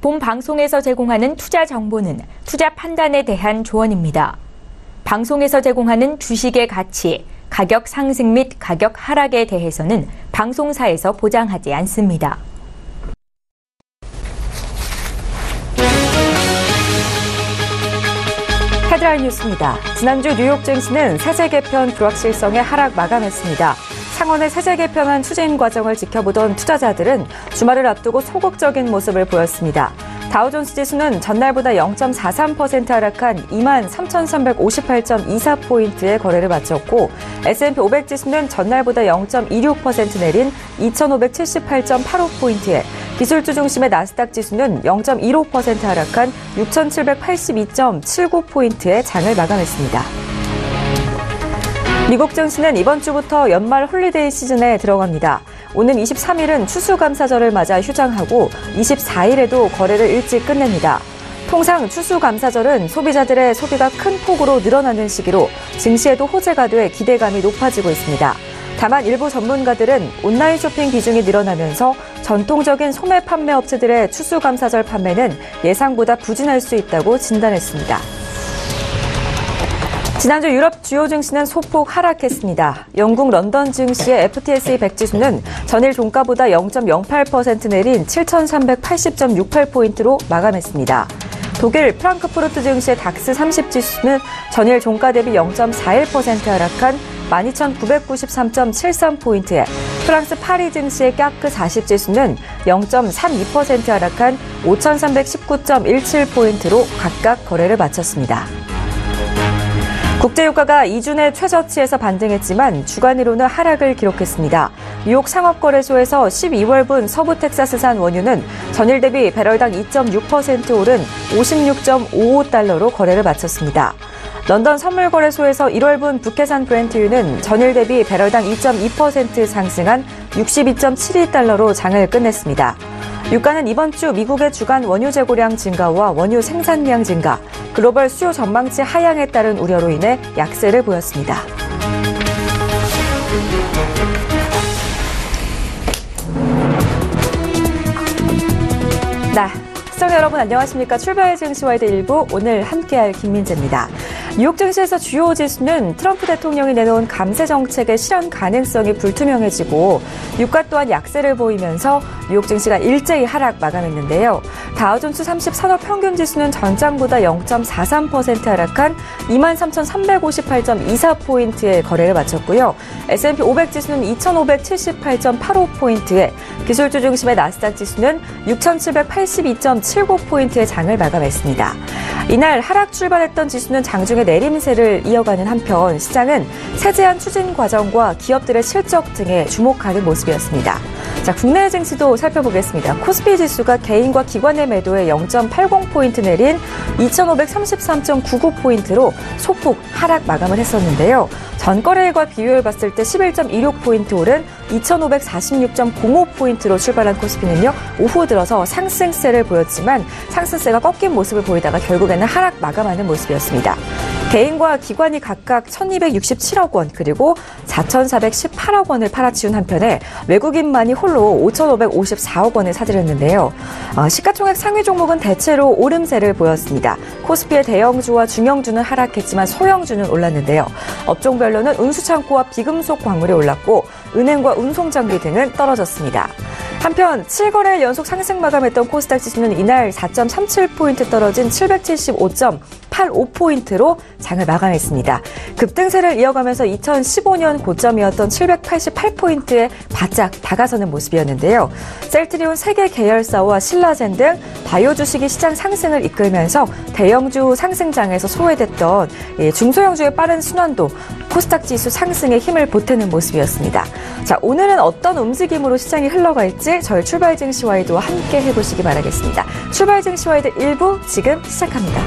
본 방송에서 제공하는 투자 정보는 투자 판단에 대한 조언입니다. 방송에서 제공하는 주식의 가치, 가격 상승 및 가격 하락에 대해서는 방송사에서 보장하지 않습니다. 헤드라인 뉴스입니다. 지난주 뉴욕 증시는 세제 개편 불확실성에 하락 마감했습니다. 상원의 세제 개편안 추진 과정을 지켜보던 투자자들은 주말을 앞두고 소극적인 모습을 보였습니다. 다우존스 지수는 전날보다 0.43% 하락한 23,358.24포인트의 거래를 마쳤고 S&P 500 지수는 전날보다 0.26% 내린 2,578.85포인트에 기술주 중심의 나스닥 지수는 0.15% 하락한 6,782.79포인트의 장을 마감했습니다. 미국 증시는 이번 주부터 연말 홀리데이 시즌에 들어갑니다. 오는 23일은 추수감사절을 맞아 휴장하고 24일에도 거래를 일찍 끝냅니다. 통상 추수감사절은 소비자들의 소비가 큰 폭으로 늘어나는 시기로 증시에도 호재가 돼 기대감이 높아지고 있습니다. 다만 일부 전문가들은 온라인 쇼핑 비중이 늘어나면서 전통적인 소매 판매 업체들의 추수감사절 판매는 예상보다 부진할 수 있다고 진단했습니다. 지난주 유럽 주요 증시는 소폭 하락했습니다. 영국 런던 증시의 FTSE 100 지수는 전일 종가보다 0.08% 내린 7,380.68포인트로 마감했습니다. 독일 프랑크푸르트 증시의 닥스 30 지수는 전일 종가 대비 0.41% 하락한 12,993.73포인트에 프랑스 파리 증시의 까크 40 지수는 0.32% 하락한 5,319.17포인트로 각각 거래를 마쳤습니다. 국제유가가 2주 내 최저치에서 반등했지만 주간으로는 하락을 기록했습니다. 뉴욕 상업거래소에서 12월분 서부 텍사스산 원유는 전일 대비 배럴당 2.6% 오른 56.55달러로 거래를 마쳤습니다. 런던 선물거래소에서 1월분 북해산 브렌트유는 전일 대비 배럴당 2.2% 상승한 62.72달러로 장을 끝냈습니다. 유가는 이번 주 미국의 주간 원유 재고량 증가와 원유 생산량 증가, 글로벌 수요 전망치 하향에 따른 우려로 인해 약세를 보였습니다. 시청자 여러분 안녕하십니까. 출발 증시와이드 1부 오늘 함께할 김민재입니다. 뉴욕 증시에서 주요 지수는 트럼프 대통령이 내놓은 감세 정책의 실현 가능성이 불투명해지고 유가 또한 약세를 보이면서 뉴욕 증시가 일제히 하락 마감했는데요. 다우존스 30 산업 평균 지수는 전장보다 0.43% 하락한 23,358.24포인트의 거래를 마쳤고요. S&P 500 지수는 2,578.85포인트에 기술주 중심의 나스닥 지수는 6,782.79포인트의 장을 마감했습니다. 이날 하락 출발했던 지수는 장중에 내림세를 이어가는 한편 시장은 세제안 추진 과정과 기업들의 실적 등에 주목하는 모습이었습니다. 자, 국내 증시도 살펴보겠습니다. 코스피 지수가 개인과 기관의 매도에 0.80포인트 내린 2,533.99포인트로 소폭 하락 마감을 했었는데요. 전거래일과 비교해 봤을 때 11.26포인트 오른 2,546.05포인트로 출발한 코스피는요. 오후 들어서 상승세를 보였지만 상승세가 꺾인 모습을 보이다가 결국에는 하락 마감하는 모습이었습니다. 개인과 기관이 각각 1,267억 원 그리고 4,418억 원을 팔아치운 한편에 외국인만이 홀로 5,554억 원을 사들였는데요. 시가총액 상위 종목은 대체로 오름세를 보였습니다. 코스피의 대형주와 중형주는 하락했지만 소형주는 올랐는데요. 업종별로는 운수창고와 비금속 광물이 올랐고 은행과 운송장비 등은 떨어졌습니다. 한편 7거래일 연속 상승 마감했던 코스닥 지수는 이날 4.37포인트 떨어진 775.85포인트로 장을 마감했습니다. 급등세를 이어가면서 2015년 고점이었던 788포인트에 바짝 다가서는 모습이었는데요. 셀트리온 세계 계열사와 신라젠 등 바이오 주식이 시장 상승을 이끌면서 대형주 상승장에서 소외됐던 중소형주의 빠른 순환도 코스닥 지수 상승에 힘을 보태는 모습이었습니다. 자, 오늘은 어떤 움직임으로 시장이 흘러갈지 저희 출발 증시와이드와 함께 해보시기 바라겠습니다. 출발 증시와이드 1부 지금 시작합니다.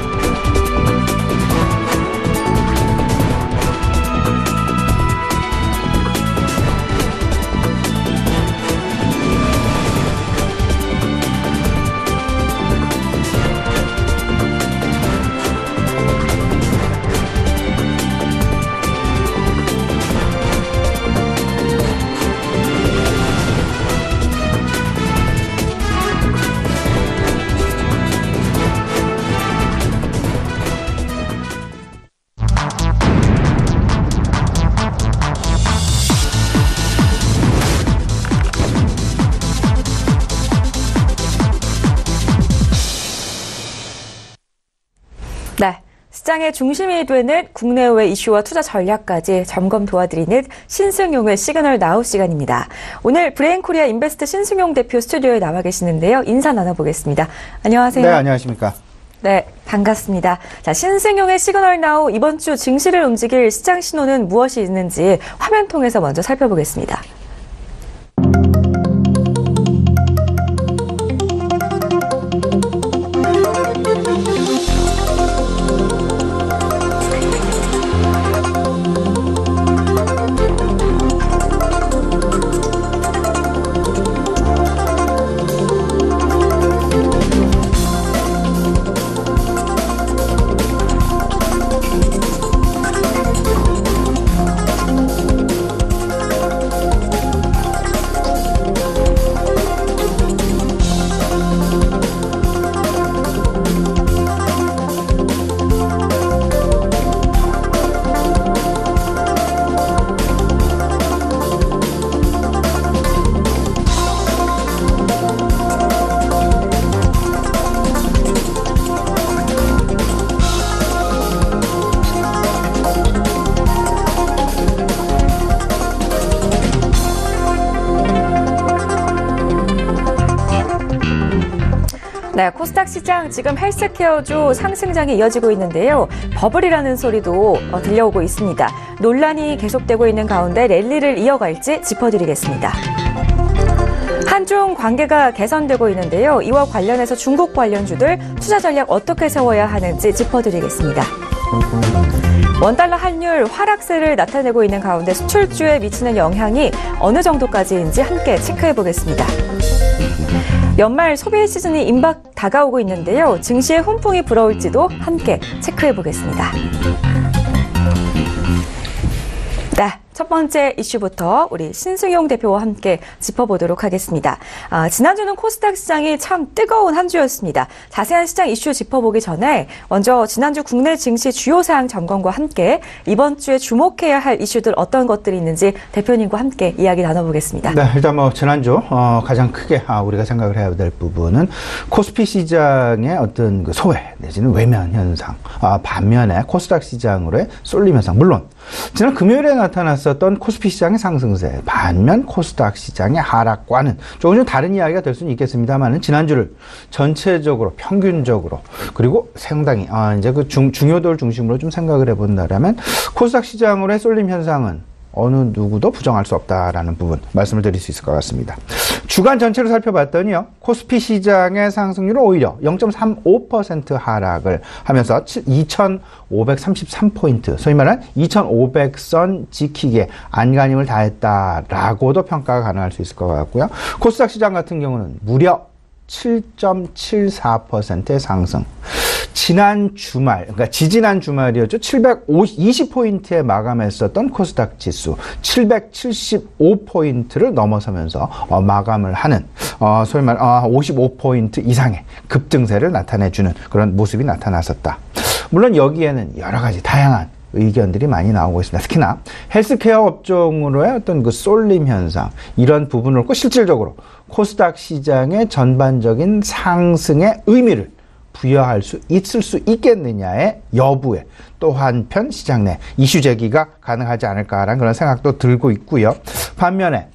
네. 시장의 중심이 되는 국내외 이슈와 투자 전략까지 점검 도와드리는 신승용의 시그널 나우 시간입니다. 오늘 브레인코리아 인베스트 신승용 대표 스튜디오에 나와 계시는데요. 인사 나눠보겠습니다. 안녕하세요. 네, 안녕하십니까. 네, 반갑습니다. 자, 신승용의 시그널 나우 이번 주 증시를 움직일 시장 신호는 무엇이 있는지 화면 통해서 먼저 살펴보겠습니다. 네, 코스닥 시장 지금 헬스케어주 상승장이 이어지고 있는데요. 버블이라는 소리도 들려오고 있습니다. 논란이 계속되고 있는 가운데 랠리를 이어갈지 짚어드리겠습니다. 한중 관계가 개선되고 있는데요. 이와 관련해서 중국 관련주들 투자 전략 어떻게 세워야 하는지 짚어드리겠습니다. 원달러 환율 하락세를 나타내고 있는 가운데 수출주에 미치는 영향이 어느 정도까지인지 함께 체크해 보겠습니다. 연말 소비 시즌이 임박 다가오고 있는데요. 증시에 훈풍이 불어올지도 함께 체크해 보겠습니다. 네, 첫 번째 이슈부터 우리 신승용 대표와 함께 짚어보도록 하겠습니다. 지난주는 코스닥 시장이 참 뜨거운 한 주였습니다. 자세한 시장 이슈 짚어보기 전에 먼저 지난주 국내 증시 주요 사항 점검과 함께 이번 주에 주목해야 할 이슈들 어떤 것들이 있는지 대표님과 함께 이야기 나눠보겠습니다. 네, 일단 지난주 가장 크게 우리가 생각을 해야 될 부분은 코스피 시장의 어떤 그 소외 내지는 외면 현상, 반면에 코스닥 시장으로의 쏠림 현상. 물론 지난 금요일에 나타났었던 코스피 시장의 상승세, 반면 코스닥 시장의 하락과는 조금 좀 다른 이야기가 될 수는 있겠습니다만은 지난주를 전체적으로 평균적으로 그리고 상당히 이제 그 중요도를 중심으로 좀 생각을 해본다라면 코스닥 시장으로의 쏠림 현상은 어느 누구도 부정할 수 없다라는 부분 말씀을 드릴 수 있을 것 같습니다. 주간 전체로 살펴봤더니요. 코스피 시장의 상승률은 오히려 0.35% 하락을 하면서 2,533포인트, 소위 말하는 2,500선 지키기에 안간힘을 다했다라고도 평가가 가능할 수 있을 것 같고요. 코스닥 시장 같은 경우는 무려 7.74%의 상승. 지난 주말, 그러니까 지지난 주말이었죠. 720포인트에 마감했었던 코스닥 지수 775포인트를 넘어서면서 마감을 하는 소위 말 55포인트 이상의 급등세를 나타내주는 그런 모습이 나타났었다. 물론 여기에는 여러 가지 다양한 의견들이 많이 나오고 있습니다. 특히나 헬스케어 업종으로의 어떤 그 쏠림 현상, 이런 부분을 놓고 실질적으로 코스닥 시장의 전반적인 상승의 의미를 부여할 수 있을 수 있겠느냐의 여부에 또 한편 시장 내 이슈 제기가 가능하지 않을까라는 그런 생각도 들고 있고요. 반면에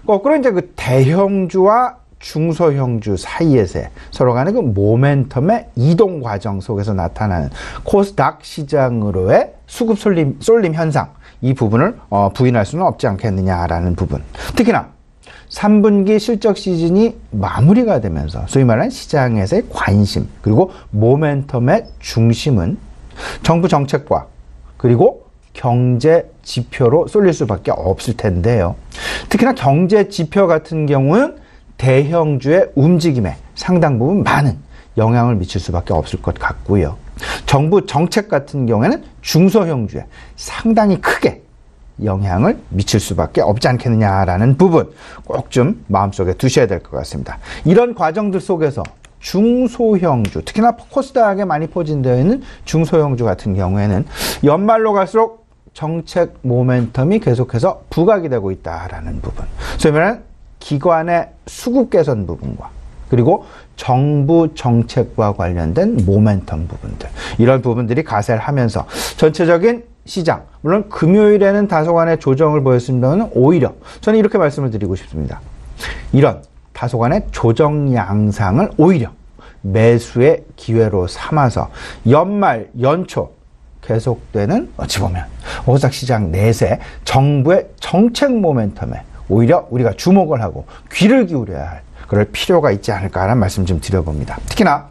거꾸로 이제 그 대형주와 중소형주 사이에서 서로 간의 그 모멘텀의 이동 과정 속에서 나타나는 코스닥 시장으로의 수급 쏠림 현상, 이 부분을 부인할 수는 없지 않겠느냐라는 부분. 특히나 3분기 실적 시즌이 마무리가 되면서 소위 말하는 시장에서의 관심 그리고 모멘텀의 중심은 정부 정책과 그리고 경제 지표로 쏠릴 수밖에 없을 텐데요. 특히나 경제 지표 같은 경우는 대형주의 움직임에 상당 부분 많은 영향을 미칠 수밖에 없을 것 같고요. 정부 정책 같은 경우에는 중소형주에 상당히 크게 영향을 미칠 수밖에 없지 않겠느냐라는 부분 꼭 좀 마음속에 두셔야 될 것 같습니다. 이런 과정들 속에서 중소형주, 특히나 코스닥에 많이 포진되어 있는 중소형주 같은 경우에는 연말로 갈수록 정책 모멘텀이 계속해서 부각이 되고 있다라는 부분. 소위 말하는 기관의 수급 개선 부분과 그리고 정부 정책과 관련된 모멘텀 부분들, 이런 부분들이 가세를 하면서 전체적인 시장, 물론 금요일에는 다소간의 조정을 보였습니다만 오히려 저는 이렇게 말씀을 드리고 싶습니다. 이런 다소간의 조정 양상을 오히려 매수의 기회로 삼아서 연말, 연초 계속되는 어찌 보면 코스닥 시장 내세 정부의 정책 모멘텀에 오히려 우리가 주목을 하고 귀를 기울여야 할 그럴 필요가 있지 않을까라는 말씀 좀 드려봅니다. 특히나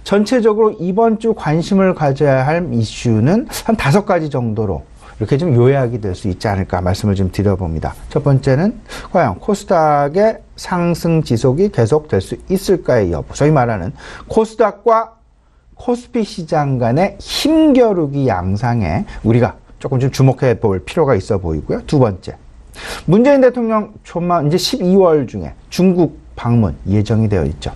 전체적으로 이번 주 관심을 가져야 할 이슈는 한 5가지 정도로 이렇게 좀 요약이 될 수 있지 않을까 말씀을 좀 드려봅니다. 첫 번째는 과연 코스닥의 상승 지속이 계속될 수 있을까의 여부, 소위 말하는 코스닥과 코스피 시장 간의 힘겨루기 양상에 우리가 조금 좀 주목해 볼 필요가 있어 보이고요. 두 번째, 문재인 대통령 조만 이제 12월 중에 중국 방문 예정이 되어 있죠.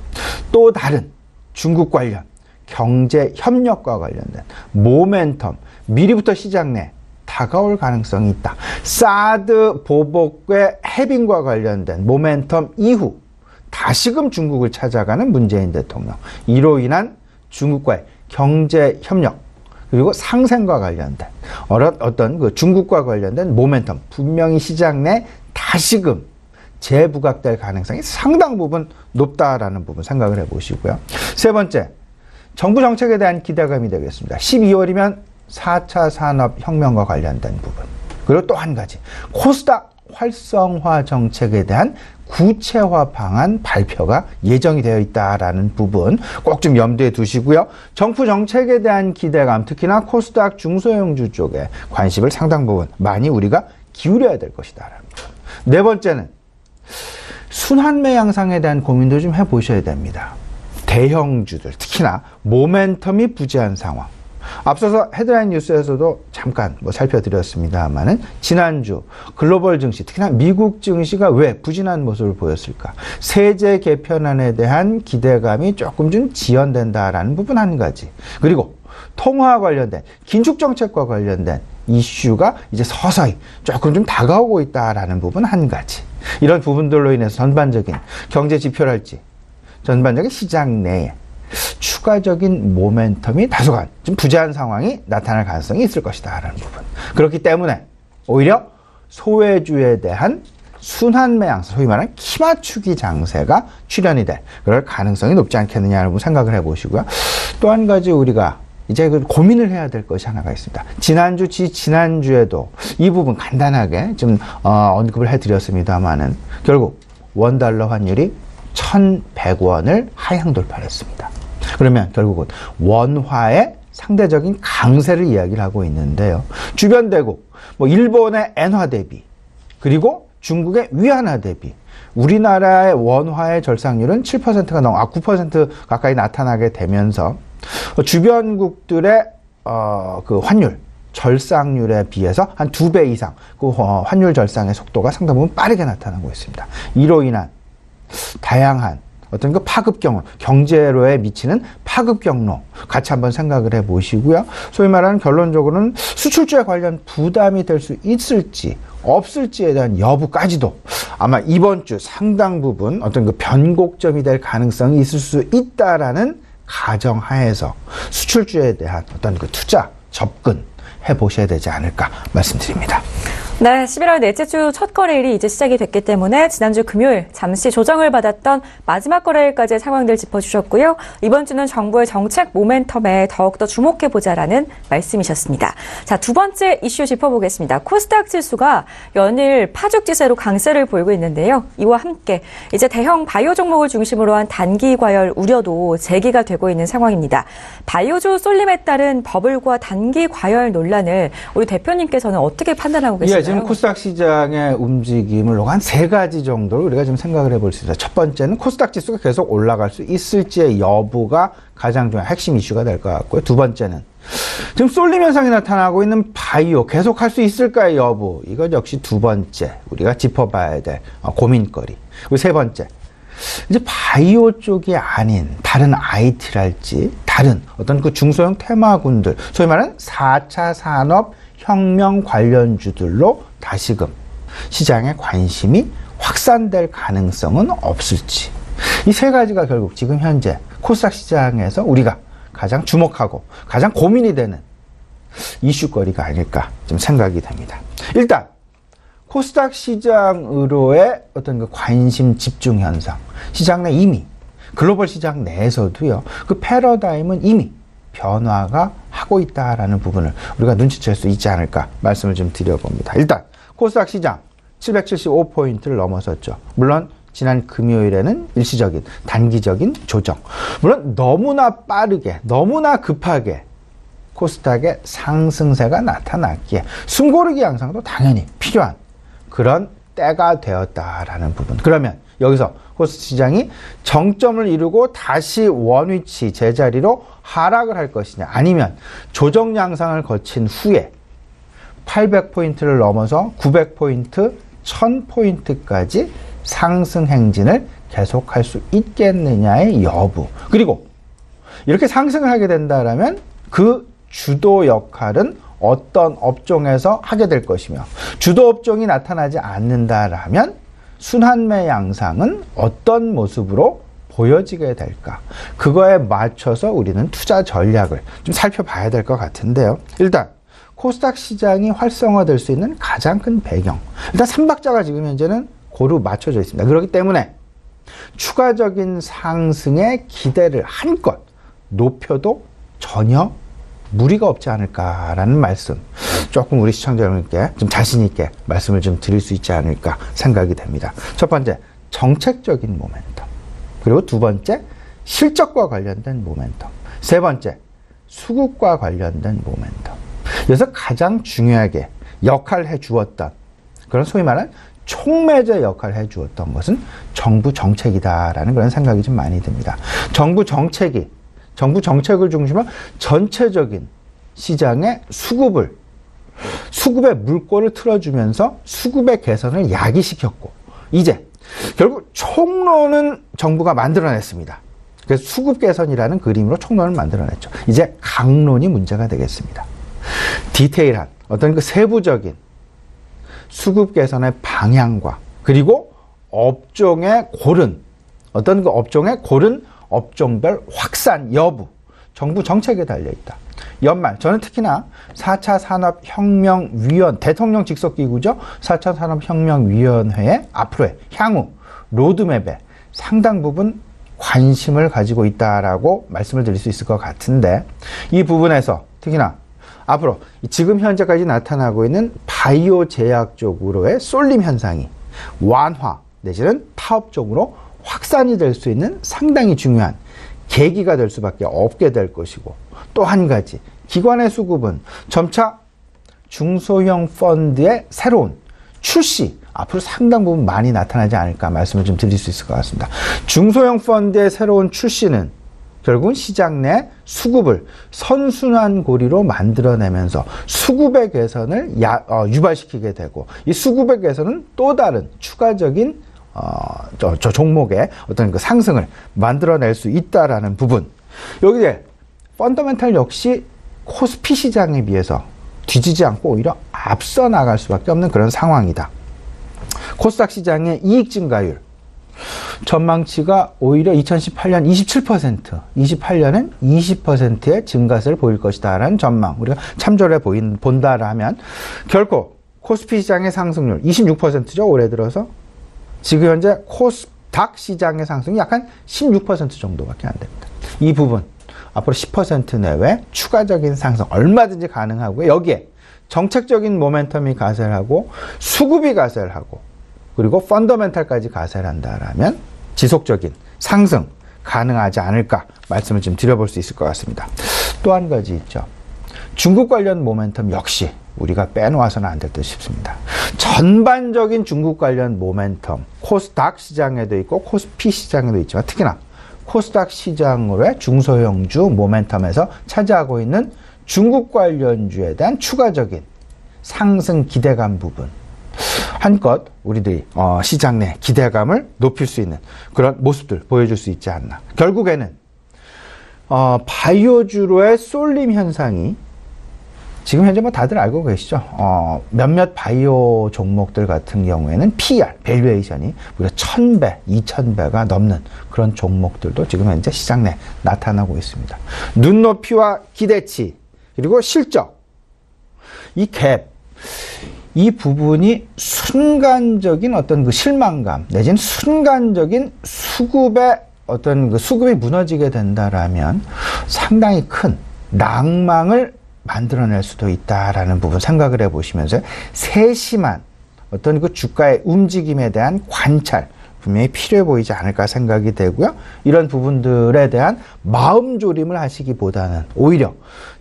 또 다른 중국 관련 경제 협력과 관련된 모멘텀 미리부터 시장 내 다가올 가능성이 있다. 사드 보복의 해빙과 관련된 모멘텀 이후 다시금 중국을 찾아가는 문재인 대통령, 이로 인한 중국과의 경제 협력 그리고 상생과 관련된 어떤 그 중국과 관련된 모멘텀 분명히 시장 내 다시금 재부각될 가능성이 상당 부분 높다라는 부분 생각을 해보시고요. 세 번째, 정부 정책에 대한 기대감이 되겠습니다. 12월이면 4차 산업혁명과 관련된 부분, 그리고 또 한 가지 코스닥 활성화 정책에 대한 구체화 방안 발표가 예정이 되어 있다라는 부분 꼭 좀 염두에 두시고요. 정부 정책에 대한 기대감, 특히나 코스닥 중소형주 쪽에 관심을 상당 부분 많이 우리가 기울여야 될 것이다라는 부분. 네 번째는 순환매 양상에 대한 고민도 좀 해보셔야 됩니다. 대형주들, 특히나 모멘텀이 부재한 상황. 앞서서 헤드라인 뉴스에서도 잠깐 살펴드렸습니다만은 지난주 글로벌 증시, 특히나 미국 증시가 왜 부진한 모습을 보였을까? 세제 개편안에 대한 기대감이 조금 좀 지연된다라는 부분 한 가지. 그리고 통화 관련된 긴축 정책과 관련된 이슈가 이제 서서히 조금 좀 다가오고 있다라는 부분 한 가지. 이런 부분들로 인해서 전반적인 경제 지표랄지 전반적인 시장 내에 추가적인 모멘텀이 다소간 좀 부재한 상황이 나타날 가능성이 있을 것이다 라는 부분. 그렇기 때문에 오히려 소외주에 대한 순환매 양상, 소위 말하는 키 맞추기 장세가 출현이 될 그럴 가능성이 높지 않겠느냐는 생각을 해보시고요. 또 한 가지 우리가 이제 고민을 해야 될 것이 하나가 있습니다. 지난주에도 이 부분 간단하게 좀 언급을 해드렸습니다만은 결국 원달러 환율이 1,100원을 하향 돌파했습니다. 그러면 결국은 원화의 상대적인 강세를 이야기를 하고 있는데요. 주변 대국, 일본의 엔화 대비, 그리고 중국의 위안화 대비, 우리나라의 원화의 절상률은 7%가 9% 가까이 나타나게 되면서 주변국들의 그 환율 절상률에 비해서 한 2배 이상 그 환율 절상의 속도가 상당 부분 빠르게 나타나고 있습니다. 이로 인한 다양한 어떤 그 파급 경로, 경제로에 미치는 파급 경로 같이 한번 생각을 해 보시고요. 소위 말하는 결론적으로는 수출주에 관련 부담이 될 수 있을지 없을지에 대한 여부까지도 아마 이번 주 상당 부분 어떤 그 변곡점이 될 가능성이 있을 수 있다라는 가정하에서 수출주에 대한 어떤 그 투자, 접근 해보셔야 되지 않을까 말씀드립니다. 네, 11월 넷째 주 첫 거래일이 이제 시작이 됐기 때문에 지난주 금요일 잠시 조정을 받았던 마지막 거래일까지의 상황들 짚어주셨고요. 이번 주는 정부의 정책 모멘텀에 더욱더 주목해보자라는 말씀이셨습니다. 자, 두 번째 이슈 짚어보겠습니다. 코스닥 지수가 연일 파죽지세로 강세를 보이고 있는데요. 이와 함께 이제 대형 바이오 종목을 중심으로 한 단기 과열 우려도 제기가 되고 있는 상황입니다. 바이오주 쏠림에 따른 버블과 단기 과열 논란을 우리 대표님께서는 어떻게 판단하고 계신가요? 지금 코스닥 시장의 움직임을 한 3가지 정도로 우리가 좀 생각을 해볼 수 있어요. 첫 번째는 코스닥 지수가 계속 올라갈 수 있을지의 여부가 가장 중요한 핵심 이슈가 될 것 같고요. 두 번째는 지금 쏠림 현상이 나타나고 있는 바이오 계속 할 수 있을까의 여부, 이것 역시 두 번째 우리가 짚어봐야 될 고민거리. 그리고 세 번째, 이제 바이오 쪽이 아닌 다른 IT랄지 다른 어떤 그 중소형 테마군들, 소위 말하는 4차 산업 혁명 관련주들로 다시금 시장의 관심이 확산될 가능성은 없을지. 이 세 가지가 결국 지금 현재 코스닥 시장에서 우리가 가장 주목하고 가장 고민이 되는 이슈거리가 아닐까 좀 생각이 됩니다. 일단 코스닥 시장으로의 어떤 그 관심 집중 현상, 시장 내 이미 글로벌 시장 내에서도요, 그 패러다임은 이미 변화가 하고 있다라는 부분을 우리가 눈치챌 수 있지 않을까 말씀을 좀 드려봅니다. 일단 코스닥 시장 775포인트를 넘어섰죠. 물론 지난 금요일에는 일시적인 단기적인 조정, 물론 너무나 빠르게 너무나 급하게 코스닥의 상승세가 나타났기에 숨고르기 양상도 당연히 필요한 그런 때가 되었다라는 부분. 그러면 여기서 코스닥 시장이 정점을 이루고 다시 원위치 제자리로 하락을 할 것이냐, 아니면 조정 양상을 거친 후에 800포인트를 넘어서 900포인트, 1000포인트까지 상승 행진을 계속할 수 있겠느냐의 여부. 그리고 이렇게 상승을 하게 된다면 그 주도 역할은 어떤 업종에서 하게 될 것이며, 주도 업종이 나타나지 않는다라면 순환매 양상은 어떤 모습으로 보여지게 될까? 그거에 맞춰서 우리는 투자 전략을 좀 살펴봐야 될 것 같은데요. 일단 코스닥 시장이 활성화될 수 있는 가장 큰 배경, 일단 3박자가 지금 현재는 고루 맞춰져 있습니다. 그렇기 때문에 추가적인 상승의 기대를 한껏 높여도 전혀 무리가 없지 않을까라는 말씀, 조금 우리 시청자 여러분께 좀 자신 있게 말씀을 좀 드릴 수 있지 않을까 생각이 됩니다. 첫 번째, 정책적인 모멘텀. 그리고 두 번째, 실적과 관련된 모멘텀. 세 번째, 수급과 관련된 모멘텀. 그래서 가장 중요하게 역할을 해주었던, 그런 소위 말하는 촉매제 역할을 해주었던 것은 정부 정책이다라는 그런 생각이 좀 많이 듭니다. 정부 정책을 중심으로 전체적인 시장의 수급의 물꼬를 틀어주면서 수급의 개선을 야기시켰고, 이제 결국 총론은 정부가 만들어냈습니다. 그래서 수급 개선이라는 그림으로 총론을 만들어냈죠. 이제 강론이 문제가 되겠습니다. 디테일한 어떤 그 세부적인 수급 개선의 방향과, 그리고 업종의 고른 업종별 확산 여부, 정부 정책에 달려있다. 연말, 저는 특히나 4차 산업혁명위원, 대통령 직속기구죠. 4차 산업혁명위원회의 앞으로의 향후 로드맵에 상당 부분 관심을 가지고 있다라고 말씀을 드릴 수 있을 것 같은데, 이 부분에서 특히나 앞으로 지금 현재까지 나타나고 있는 바이오 제약 쪽으로의 쏠림 현상이 완화 내지는 파업 쪽으로 확산이 될 수 있는 상당히 중요한 계기가 될 수밖에 없게 될 것이고, 또 한 가지, 기관의 수급은 점차 중소형 펀드의 새로운 출시, 앞으로 상당 부분 많이 나타나지 않을까 말씀을 좀 드릴 수 있을 것 같습니다. 중소형 펀드의 새로운 출시는 결국은 시장 내 수급을 선순환 고리로 만들어내면서 수급의 개선을 유발시키게 되고, 이 수급의 개선은 또 다른 추가적인 저 종목의 어떤 그 상승을 만들어낼 수 있다라는 부분. 여기에 펀더멘탈 역시 코스피 시장에 비해서 뒤지지 않고 오히려 앞서 나갈 수밖에 없는 그런 상황이다. 코스닥 시장의 이익 증가율 전망치가 오히려 2018년 27%, 28년은 20%의 증가세를 보일 것이다 라는 전망, 우리가 참조를 본다라 하면 결코 코스피 시장의 상승률 26%죠. 올해 들어서 지금 현재 코스닥 시장의 상승이 약 한 16% 정도밖에 안 됩니다. 이 부분 앞으로 10% 내외 추가적인 상승 얼마든지 가능하고요. 여기에 정책적인 모멘텀이 가세하고 수급이 가세하고 그리고 펀더멘탈까지 가세를 한다라면 지속적인 상승 가능하지 않을까 말씀을 좀 드려볼 수 있을 것 같습니다. 또 한 가지 있죠. 중국 관련 모멘텀 역시 우리가 빼놓아서는 안 될 듯 싶습니다. 전반적인 중국 관련 모멘텀, 코스닥 시장에도 있고 코스피 시장에도 있지만 특히나 코스닥 시장으로의 중소형주 모멘텀에서 차지하고 있는 중국 관련주에 대한 추가적인 상승 기대감 부분, 한껏 우리들이 시장 내 기대감을 높일 수 있는 그런 모습들 보여줄 수 있지 않나. 결국에는 바이오주로의 쏠림 현상이 지금 현재 뭐 다들 알고 계시죠? 몇몇 바이오 종목들 같은 경우에는 PR, 밸류에이션이 무려 1000배, 2000배가 넘는 그런 종목들도 지금 현재 시장 내에 나타나고 있습니다. 눈높이와 기대치, 그리고 실적, 이 갭, 이 부분이 순간적인 어떤 그 실망감, 내지는 순간적인 수급의 어떤 그 수급이 무너지게 된다라면 상당히 큰 낭망을 만들어낼 수도 있다라는 부분 생각을 해보시면서 세심한 어떤 그 주가의 움직임에 대한 관찰 분명히 필요해 보이지 않을까 생각이 되고요. 이런 부분들에 대한 마음조림을 하시기보다는 오히려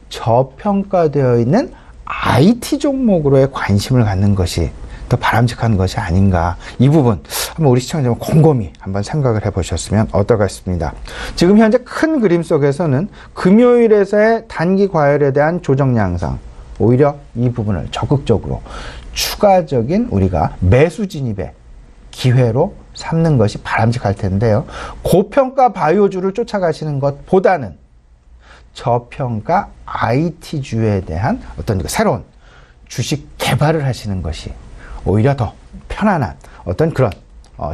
저평가되어 있는 IT 종목으로의 관심을 갖는 것이 더 바람직한 것이 아닌가. 이 부분 한번 우리 시청자분 곰곰이 한번 생각을 해보셨으면 어떨까 싶습니다. 지금 현재 큰 그림 속에서는 금요일에서의 단기 과열에 대한 조정 양상, 오히려 이 부분을 적극적으로 추가적인 우리가 매수 진입의 기회로 삼는 것이 바람직할 텐데요. 고평가 바이오주를 쫓아가시는 것보다는 저평가 IT주에 대한 어떤 새로운 주식 개발을 하시는 것이 오히려 더 편안한 어떤 그런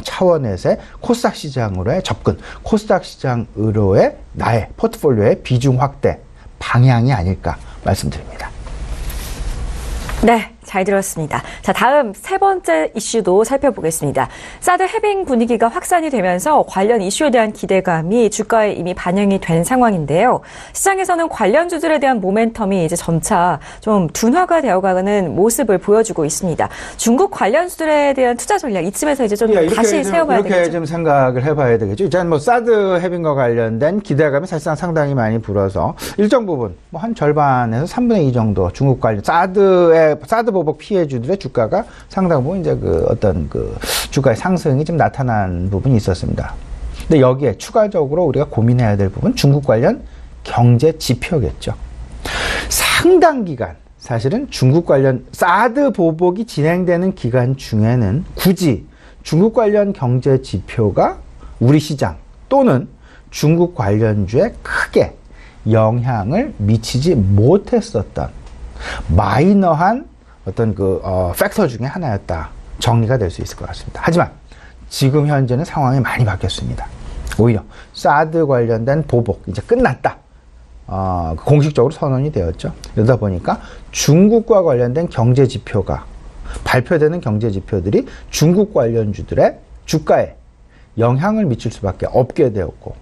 차원에서의 코스닥 시장으로의 접근, 코스닥 시장으로의 나의 포트폴리오의 비중 확대 방향이 아닐까 말씀드립니다. 네, 잘 들었습니다. 자, 다음 세 번째 이슈도 살펴보겠습니다. 사드 해빙 분위기가 확산이 되면서 관련 이슈에 대한 기대감이 주가에 이미 반영이 된 상황인데요. 시장에서는 관련주들에 대한 모멘텀이 이제 점차 좀 둔화가 되어가는 모습을 보여주고 있습니다. 중국 관련주들에 대한 투자 전략 이쯤에서 이제 좀 다시 세워봐야 되겠죠. 이렇게 좀 생각을 해봐야 되겠죠. 일단 뭐 사드 해빙과 관련된 기대감이 사실상 상당히 많이 불어서 일정 부분 뭐 한 절반에서 3분의 2 정도 중국 관련 사드 보복 피해주들의 주가가 상당 부분 이제 그 어떤 그 주가의 상승이 좀 나타난 부분이 있었습니다. 근데 여기에 추가적으로 우리가 고민해야 될 부분 중국 관련 경제 지표겠죠. 상당 기간 사실은 중국 관련 사드 보복이 진행되는 기간 중에는 굳이 중국 관련 경제 지표가 우리 시장 또는 중국 관련주에 크게 영향을 미치지 못했었던 마이너한 어떤 팩터 중에 하나였다. 정리가 될 수 있을 것 같습니다. 하지만 지금 현재는 상황이 많이 바뀌었습니다. 오히려 사드 관련된 보복 이제 끝났다. 공식적으로 선언이 되었죠. 그러다 보니까 중국과 관련된 경제 지표가 발표되는 경제 지표들이 중국 관련주들의 주가에 영향을 미칠 수밖에 없게 되었고,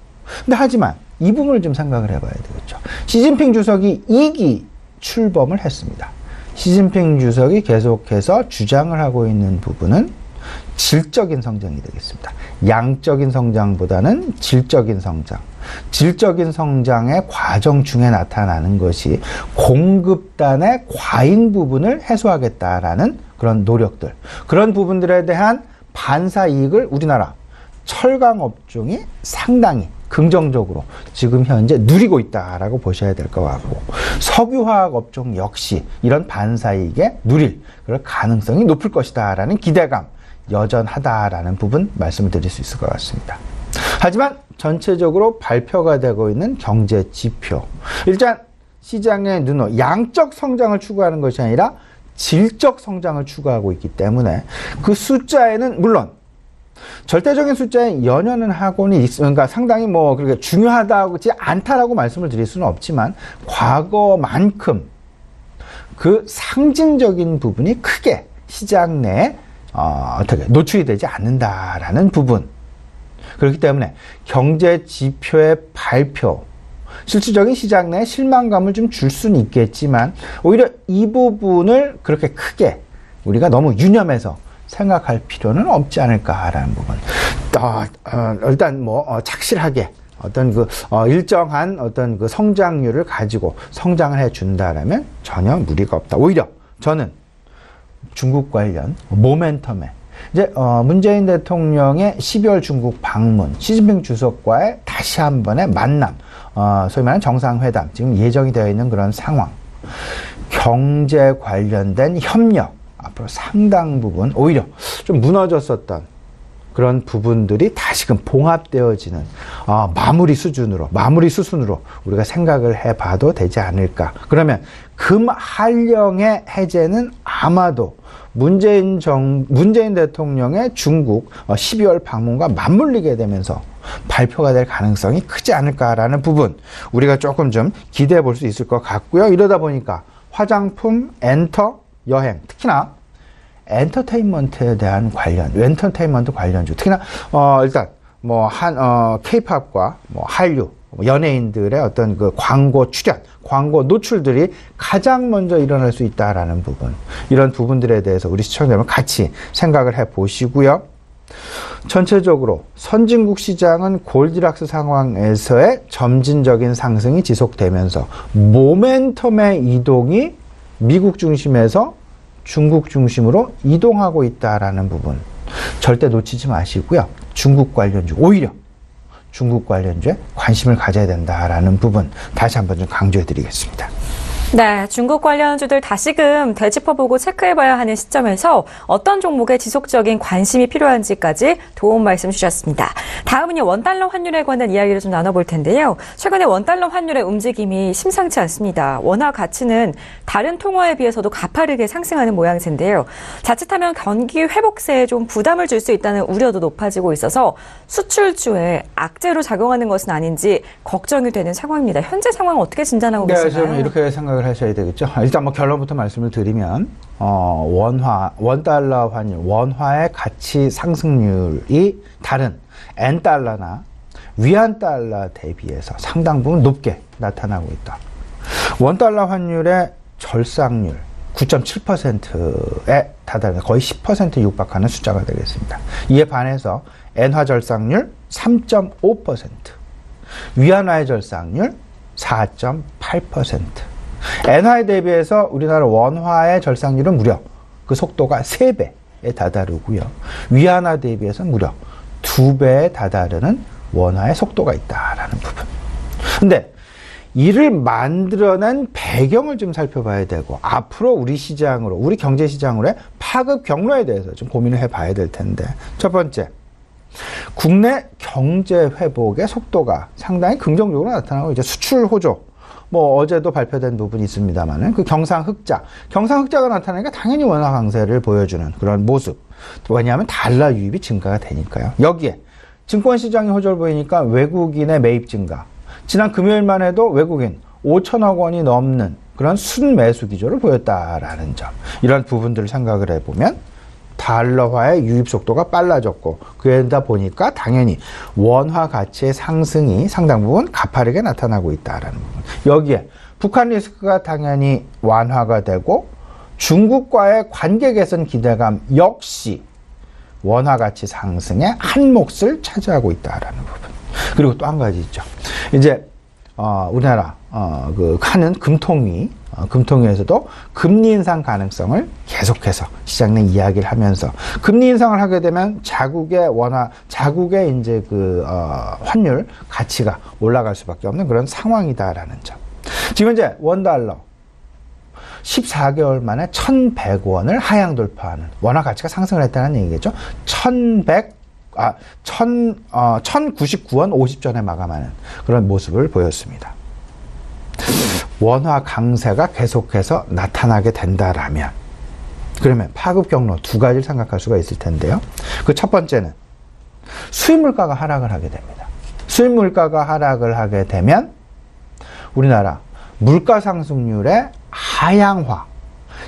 근데 하지만 이 부분을 좀 생각을 해봐야 되겠죠. 시진핑 주석이 2기 출범을 했습니다. 시진핑 주석이 계속해서 주장을 하고 있는 부분은 질적인 성장이 되겠습니다. 양적인 성장보다는 질적인 성장. 질적인 성장의 과정 중에 나타나는 것이 공급단의 과잉 부분을 해소하겠다라는 그런 노력들, 그런 부분들에 대한 반사 이익을 우리나라 철강 업종이 상당히 긍정적으로 지금 현재 누리고 있다라고 보셔야 될 것 같고, 석유화학 업종 역시 이런 반사이익에 누릴 그럴 가능성이 높을 것이다라는 기대감 여전하다라는 부분 말씀을 드릴 수 있을 것 같습니다. 하지만 전체적으로 발표가 되고 있는 경제 지표, 일단 시장의 눈으로 양적 성장을 추구하는 것이 아니라 질적 성장을 추구하고 있기 때문에 그 숫자에는 물론 절대적인 숫자에 연연은 하고는 있으니까 상당히 뭐 그렇게 중요하다지 않다라고 말씀을 드릴 수는 없지만 과거만큼 그 상징적인 부분이 크게 시장 내에 어떻게 노출이 되지 않는다라는 부분. 그렇기 때문에 경제 지표의 발표, 실질적인 시장 내에 실망감을 좀 줄 수는 있겠지만 오히려 이 부분을 그렇게 크게 우리가 너무 유념해서 생각할 필요는 없지 않을까라는 부분. 일단 뭐 착실하게 어떤 일정한 어떤 성장률을 가지고 성장을 해 준다라면 전혀 무리가 없다. 오히려 저는 중국 관련 모멘텀에 이제 문재인 대통령의 12월 중국 방문, 시진핑 주석과의 다시 한 번의 만남, 소위 말하는 정상회담 지금 예정이 되어 있는 그런 상황, 경제 관련된 협력 앞으로 상당 부분 오히려 좀 무너졌었던 그런 부분들이 다시금 봉합되어지는 마무리 수순으로 우리가 생각을 해봐도 되지 않을까. 그러면 금한령의 해제는 아마도 문재인 대통령의 중국 12월 방문과 맞물리게 되면서 발표가 될 가능성이 크지 않을까라는 부분 우리가 조금 좀 기대해 볼 수 있을 것 같고요. 이러다 보니까 화장품, 엔터, 여행, 특히나 엔터테인먼트 관련주, 특히나 일단 K-팝과 한류 연예인들의 어떤 그 광고 출연, 광고 노출들이 가장 먼저 일어날 수 있다라는 부분, 이런 부분들에 대해서 우리 시청자 여러분 같이 생각을 해 보시고요. 전체적으로 선진국 시장은 골디락스 상황에서의 점진적인 상승이 지속되면서 모멘텀의 이동이 미국 중심에서 중국 중심으로 이동하고 있다라는 부분 절대 놓치지 마시고요. 오히려 중국 관련주에 관심을 가져야 된다라는 부분 다시 한번 좀 강조해 드리겠습니다. 네, 중국 관련주들 다시금 되짚어보고 체크해봐야 하는 시점에서 어떤 종목에 지속적인 관심이 필요한지까지 도움 말씀 주셨습니다. 다음은요, 원달러 환율에 관한 이야기를 좀 나눠볼 텐데요. 최근에 원달러 환율의 움직임이 심상치 않습니다. 원화 가치는 다른 통화에 비해서도 가파르게 상승하는 모양새인데요. 자칫하면 경기 회복세에 좀 부담을 줄 수 있다는 우려도 높아지고 있어서 수출주에 악재로 작용하는 것은 아닌지 걱정이 되는 상황입니다. 현재 상황 어떻게 진단하고 계시나요? 네, 좀 이렇게 생각을 하셔야 되겠죠. 일단 결론부터 말씀을 드리면 원달러 환율, 원화의 가치 상승률이 다른 N달러나 위안달러 대비해서 상당 부분 높게 나타나고 있다. 원달러 환율의 절상률 9.7%에 다다르는 거의 10% 육박하는 숫자가 되겠습니다. 이에 반해서 엔화 절상률 3.5%, 위안화의 절상률 4.8%. 엔화에 대비해서 우리나라 원화의 절상률은 무려 그 속도가 3배에 다다르고요. 위안화 대비해서 무려 2배에 다다르는 원화의 속도가 있다라는 부분. 근데 이를 만들어낸 배경을 좀 살펴봐야 되고, 앞으로 우리 시장으로, 우리 경제 시장으로의 파급 경로에 대해서 좀 고민을 해봐야 될 텐데, 첫 번째, 국내 경제 회복의 속도가 상당히 긍정적으로 나타나고, 이제 수출 호조, 어제도 발표된 부분이 있습니다만은 그 경상흑자가 나타나니까 당연히 원화 강세를 보여주는 그런 모습. 왜냐하면 달러 유입이 증가가 되니까요. 여기에 증권시장이 호조를 보이니까 외국인의 매입 증가. 지난 금요일만 해도 외국인 5천억 원이 넘는 그런 순매수 기조를 보였다라는 점. 이런 부분들을 생각을 해보면 달러화의 유입 속도가 빨라졌고, 그러다 보니까 당연히 원화 가치의 상승이 상당 부분 가파르게 나타나고 있다라는 부분. 여기에 북한 리스크가 당연히 완화가 되고, 중국과의 관계 개선 기대감 역시 원화 가치 상승의 한 몫을 차지하고 있다라는 부분. 그리고 또 한 가지 있죠. 이제 우리나라 하는 금통위에서도 금리 인상 가능성을 계속해서 시장 내 이야기를 하면서, 금리 인상을 하게 되면 자국의 이제 환율 가치가 올라갈 수밖에 없는 그런 상황이다라는 점. 지금 이제 원달러 14개월 만에 1,100원을 하향 돌파하는, 원화 가치가 상승을 했다는 얘기겠죠. 1,099원 50전에 마감하는 그런 모습을 보였습니다. 원화 강세가 계속해서 나타나게 된다라면, 그러면 파급 경로 두 가지를 생각할 수가 있을 텐데요. 그 첫 번째는 수입 물가가 하락을 하게 됩니다. 수입 물가가 하락을 하게 되면 우리나라 물가 상승률의 하향화,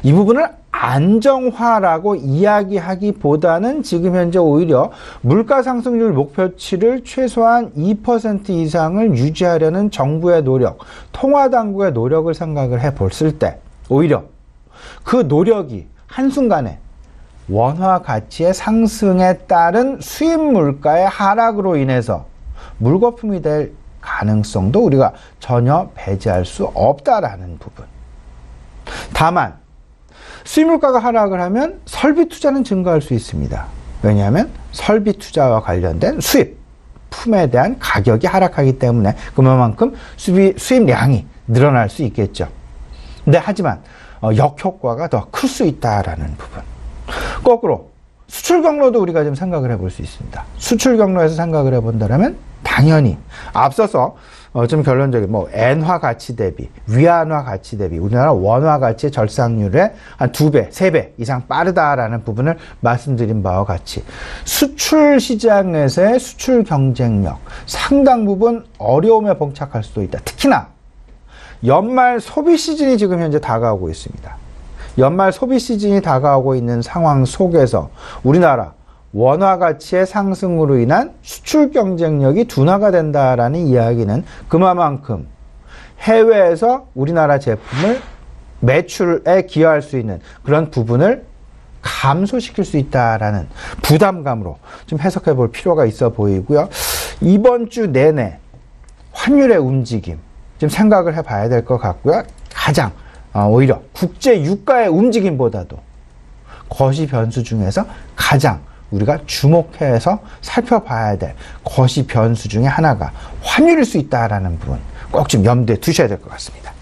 이 부분을 안정화라고 이야기하기보다는 지금 현재 오히려 물가 상승률 목표치를 최소한 2% 이상을 유지하려는 정부의 노력, 통화당국의 노력을 생각을 해봤을 때, 오히려 그 노력이 한순간에 원화 가치의 상승에 따른 수입 물가의 하락으로 인해서 물거품이 될 가능성도 우리가 전혀 배제할 수 없다라는 부분. 다만 수입 물가가 하락을 하면 설비 투자는 증가할 수 있습니다. 왜냐하면 설비 투자와 관련된 수입품에 대한 가격이 하락하기 때문에 그만큼 수입량이 늘어날 수 있겠죠. 근데 하지만 역효과가 더 클 수 있다라는 부분. 거꾸로 수출 경로도 우리가 좀 생각을 해볼 수 있습니다. 수출 경로에서 생각을 해본다면 당연히 앞서서 좀 결론적인 엔화 가치 대비, 위안화 가치 대비 우리나라 원화 가치의 절상률의 한 2배, 3배 이상 빠르다라는 부분을 말씀드린 바와 같이 수출 시장에서의 수출 경쟁력 상당 부분 어려움에 봉착할 수도 있다. 특히나 연말 소비 시즌이 지금 현재 다가오고 있습니다. 연말 소비 시즌이 다가오고 있는 상황 속에서 우리나라 원화 가치의 상승으로 인한 수출 경쟁력이 둔화가 된다라는 이야기는 그만큼 해외에서 우리나라 제품을 매출에 기여할 수 있는 그런 부분을 감소시킬 수 있다라는 부담감으로 좀 해석해 볼 필요가 있어 보이고요. 이번 주 내내 환율의 움직임 좀 생각을 해봐야 될 것 같고요. 가장 오히려 국제 유가의 움직임보다도 거시 변수 중에서 가장 우리가 주목해서 살펴봐야 될 거시 변수 중에 하나가 환율일 수 있다라는 부분 꼭 좀 염두에 두셔야 될 것 같습니다.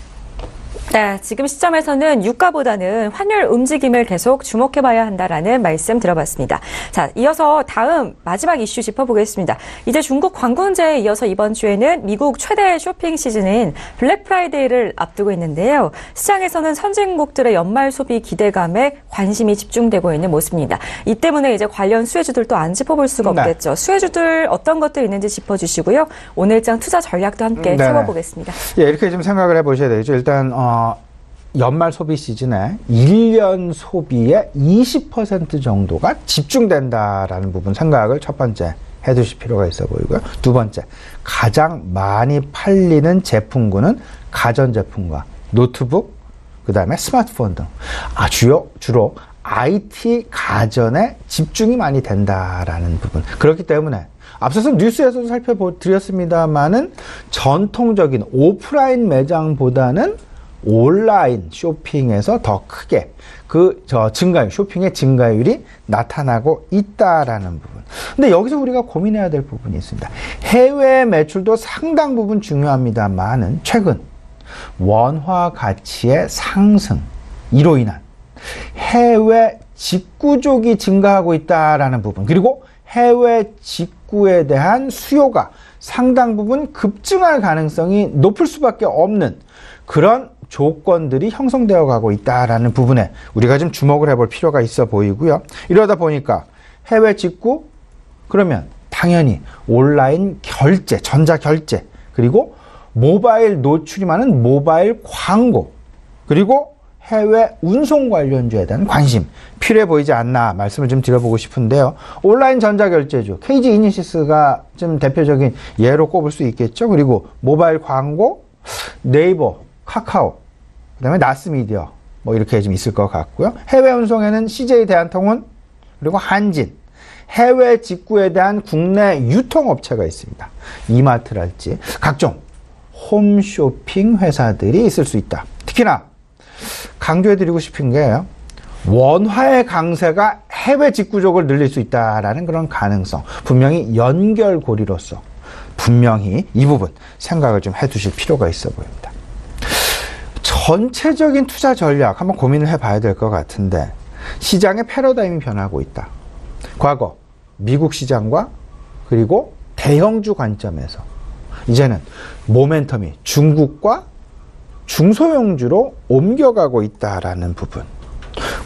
네, 지금 시점에서는 유가보다는 환율 움직임을 계속 주목해봐야 한다라는 말씀 들어봤습니다. 자, 이어서 다음 마지막 이슈 짚어보겠습니다. 이제 중국 관공제에 이어서 이번 주에는 미국 최대 쇼핑 시즌인 블랙 프라이데이를 앞두고 있는데요. 시장에서는 선진국들의 연말 소비 기대감에 관심이 집중되고 있는 모습입니다. 이 때문에 이제 관련 수혜주들도 안 짚어볼 수가 없겠죠. 네. 수혜주들 어떤 것들 있는지 짚어주시고요. 오늘장 투자 전략도 함께 세워보겠습니다. 예, 이렇게 좀 생각을 해보셔야 되죠. 일단 연말 소비 시즌에 1년 소비의 20% 정도가 집중된다라는 부분 생각을 첫 번째 해두실 필요가 있어 보이고요. 두 번째, 가장 많이 팔리는 제품군은 가전제품과 노트북, 그 다음에 스마트폰 등 주로 IT 가전에 집중이 많이 된다라는 부분. 그렇기 때문에 앞서서 뉴스에서도 살펴드렸습니다만은 전통적인 오프라인 매장보다는 온라인 쇼핑에서 더 크게 쇼핑의 증가율이 나타나고 있다라는 부분. 근데 여기서 우리가 고민해야 될 부분이 있습니다. 해외 매출도 상당 부분 중요합니다만은 최근 원화 가치의 상승으로 인한 해외 직구족이 증가하고 있다라는 부분. 그리고 해외 직구에 대한 수요가 상당 부분 급증할 가능성이 높을 수밖에 없는 그런 조건들이 형성되어 가고 있다라는 부분에 우리가 좀 주목을 해볼 필요가 있어 보이고요. 이러다 보니까 해외 직구 그러면 당연히 온라인 결제, 전자결제 그리고 모바일 노출이 많은 모바일 광고 그리고 해외 운송 관련주에 대한 관심 필요해 보이지 않나 말씀을 좀 드려보고 싶은데요. 온라인 전자결제주 KG 이니시스가 좀 대표적인 예로 꼽을 수 있겠죠. 그리고 모바일 광고 네이버, 카카오, 그 다음에 나스미디어 이렇게 좀 있을 것 같고요. 해외 운송에는 CJ 대한통운 그리고 한진, 해외 직구에 대한 국내 유통업체가 있습니다. 이마트랄지 각종 홈쇼핑 회사들이 있을 수 있다. 특히나 강조해드리고 싶은 게 원화의 강세가 해외 직구족을 늘릴 수 있다라는 그런 가능성 분명히 연결고리로서 분명히 이 부분 생각을 좀 해두실 필요가 있어 보입니다. 전체적인 투자 전략 한번 고민을 해봐야 될 것 같은데 시장의 패러다임이 변하고 있다. 과거 미국 시장과 그리고 대형주 관점에서 이제는 모멘텀이 중국과 중소형주로 옮겨가고 있다라는 부분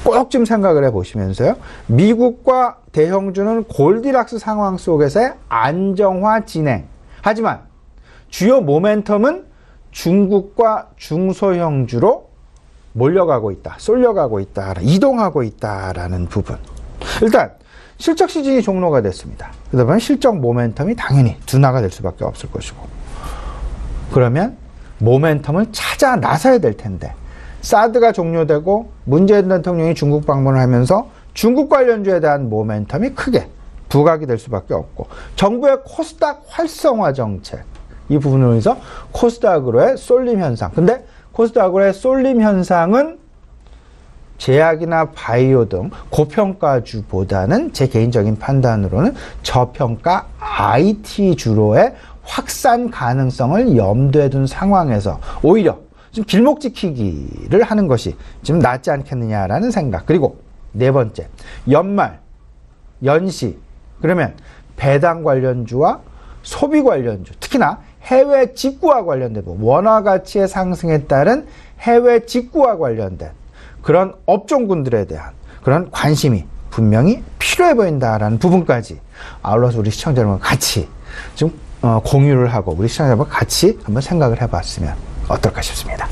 꼭 좀 생각을 해보시면서요. 미국과 대형주는 골디락스 상황 속에서의 안정화 진행. 하지만 주요 모멘텀은 중국과 중소형주로 몰려가고 있다. 쏠려가고 있다. 이동하고 있다라는 부분. 일단 실적 시즌이 종료가 됐습니다. 그러다 보면 실적 모멘텀이 당연히 둔화가 될 수밖에 없을 것이고 그러면 모멘텀을 찾아 나서야 될 텐데 사드가 종료되고 문재인 대통령이 중국 방문을 하면서 중국 관련주에 대한 모멘텀이 크게 부각이 될 수밖에 없고 정부의 코스닥 활성화 정책 이 부분으로 해서 코스닥으로의 쏠림 현상. 근데 코스닥으로의 쏠림 현상은 제약이나 바이오 등 고평가주보다는 제 개인적인 판단으로는 저평가 IT 주로의 확산 가능성을 염두에 둔 상황에서 오히려 좀 길목 지키기를 하는 것이 좀 낫지 않겠느냐라는 생각. 그리고 네 번째, 연말, 연시, 그러면 배당 관련주와 소비 관련주, 특히나 해외 직구와 관련된 원화 가치의 상승에 따른 해외 직구와 관련된 그런 업종군들에 대한 그런 관심이 분명히 필요해 보인다라는 부분까지 아울러서 우리 시청자 여러분과 같이 좀 공유를 하고 우리 시청자 여러분과 같이 한번 생각을 해봤으면 어떨까 싶습니다.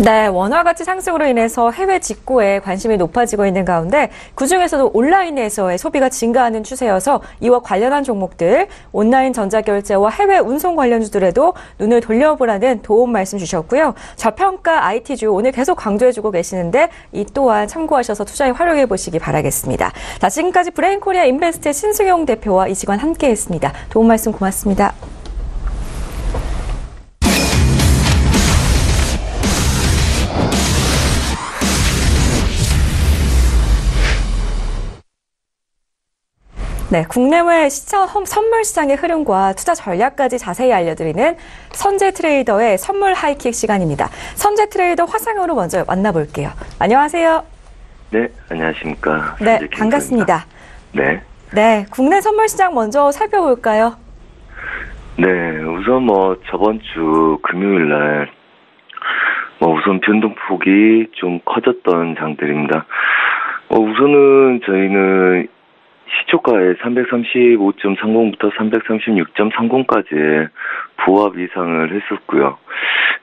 네, 원화 가치 상승으로 인해서 해외 직구에 관심이 높아지고 있는 가운데 그중에서도 온라인에서의 소비가 증가하는 추세여서 이와 관련한 종목들, 온라인 전자결제와 해외 운송 관련주들에도 눈을 돌려보라는 도움 말씀 주셨고요. 저평가 IT주 오늘 계속 강조해주고 계시는데 이 또한 참고하셔서 투자에 활용해 보시기 바라겠습니다. 자, 지금까지 브레인코리아 인베스트의 신승용 대표와 이 시간 함께했습니다. 도움 말씀 고맙습니다. 네, 국내외 선물 시장의 흐름과 투자 전략까지 자세히 알려드리는 선재 트레이더의 선물 하이킥 시간입니다. 선재 트레이더 화상으로 먼저 만나볼게요. 안녕하세요. 네, 안녕하십니까. 네, 반갑습니다. 네. 네, 국내 선물 시장 먼저 살펴볼까요? 네, 우선 저번 주 금요일 날 우선 변동폭이 좀 커졌던 장들입니다. 우선은 저희는 시초가에 335.30부터 336.30까지 부합 이상을 했었고요.